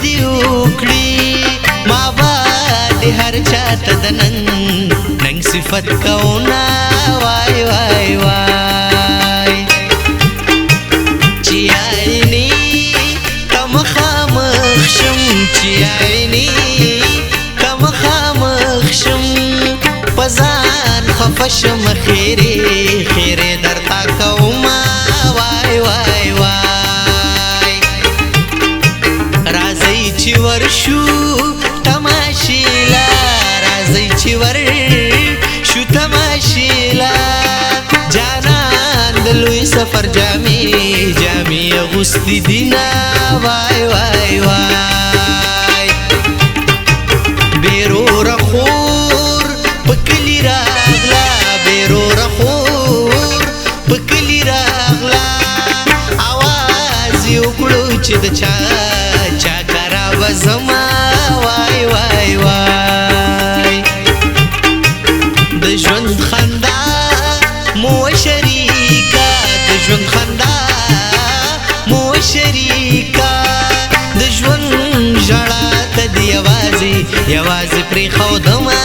دې وکړي ما باندې هر چاته د ننګ صفت کونا وای وای وای چې عیني ته مخامخ شم چې عیني ته مخامخ شم په ځان خفه شم خیرې خیرې درته کومه وای وای وای راځئ چې ورشو تماشیلا راځئ چې ورشو تماشیلا جانان د لوی سفر جامې جامې اغوستې دینه وای وای وای بیروره خور په کلي راغله بیروره خور په کلي راغله اواز یې وکړو چې د چا چا کره وزما وای وای وای د ژوند خندا مو شریکه د ژوند خندا مو شریکه د ژوند ژړا ته دې یوازې یوازې پرېښودمه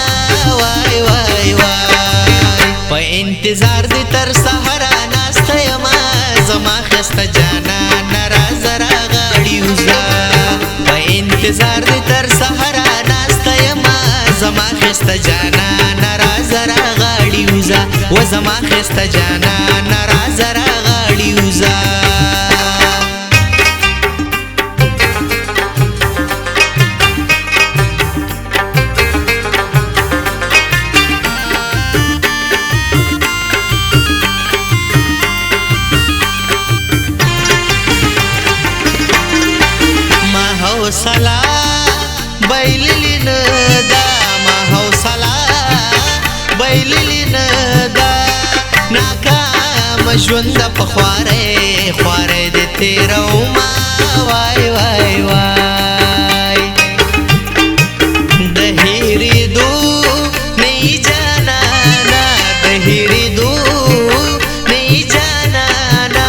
وای وای وای په انتظار دې تر سهاره ناسته یمه زما ښایسته جانانه راځه راغاړي وځه په انتظار دې تر سهاره ناسته یمه زما ښایسته جانانه راځه راغاړي وځه و زما ښایسته جانانه راځه راغاړي وځه حوصله بایللی نه ده ما حوصله بایللی نه ده ناکامه ژونده په خوارۍ خوارۍ دې تېرومه وای وای وای د هېرېدو نه یې جانانه د هېرېدو نه یې جانانه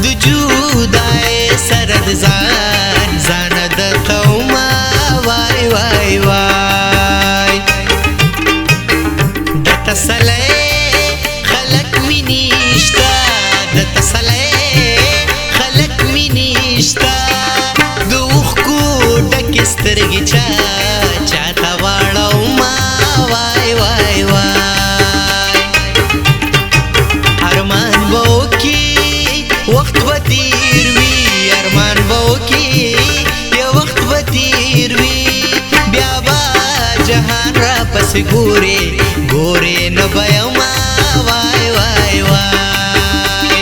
د جدای سره د ځان د قومه وای وای وای د تسلی خلق می نشته د تسلی خلق می نشته د اوښکو ډکې سترګې چاته واړومه وای وای وای ارمان به وکړي وخت به تېر وي ارمان به وکړي بیا با جهان را پس ګورې ګورې نه به یمه وای وای وای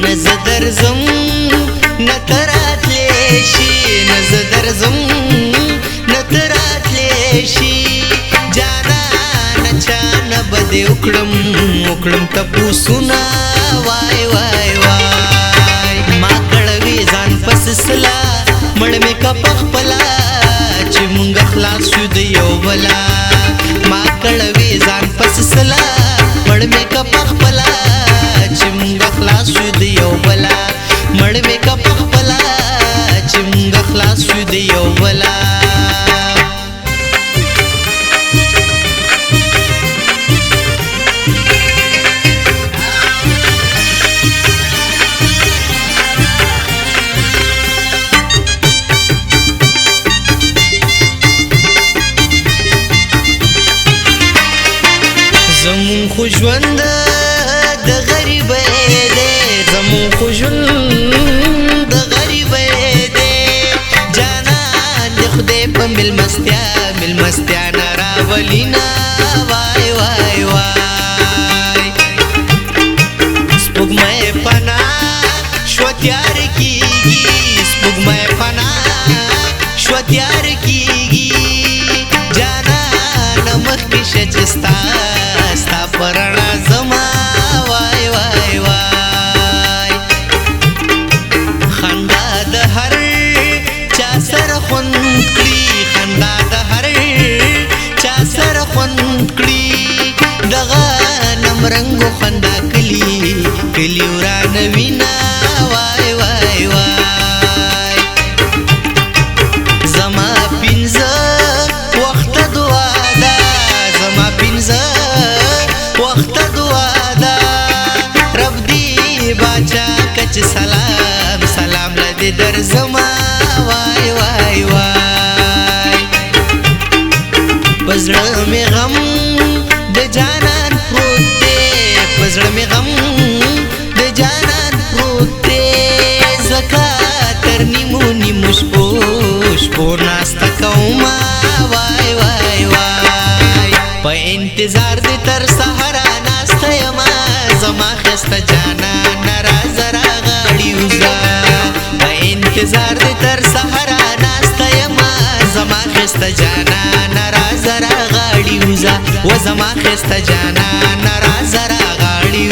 نه زه درځم نه ته راتلی شي نه زه درځم نه ته راتلی شي جانانه چا نه به دې وکړم تپوسونه وای وای وای ما کړوي ځان پس سلا مړ مې که پخپله چې مونږ خلاص شو د یو بله ما کړوي ځان پس سلا مړ مې که پخپله چې مونږ خلاص شو د یو بله مړ مې که پخپله چې مونږ خلاص شو د یو بله زمون خو ژوند د غریبۍ دی زمون خو ژوند د غریبۍ دی جانان د خدای په مېلمستیا نه راولینه وای وای وای سپوږمۍ پناه شوه تیاره کېږي سپوږمۍ پناه شوه تیاره کېږي جانانه مخکې شه چې ستا په رڼا زما وای وای وای خندا د هر چا سره خوند کړي خندا د هر چا سره خوند کړي دغه چې سلام سلام لدې درځما وای وای وای پزړه مې غم د جانان پروت دی پزړه مې غم د جانان پروت دی زکه تر نیمو نیمو شپو ناسته کومه وای وای وای په انتظار د تر سهاره ناسته یمه زما ښایسته جانان راځه راغاړي وځه په انتظار د تر سهاره ناسته یمه زما ښایسته جانان راځه راغاړي وځه و زما ښایسته جانان راځه راغاړي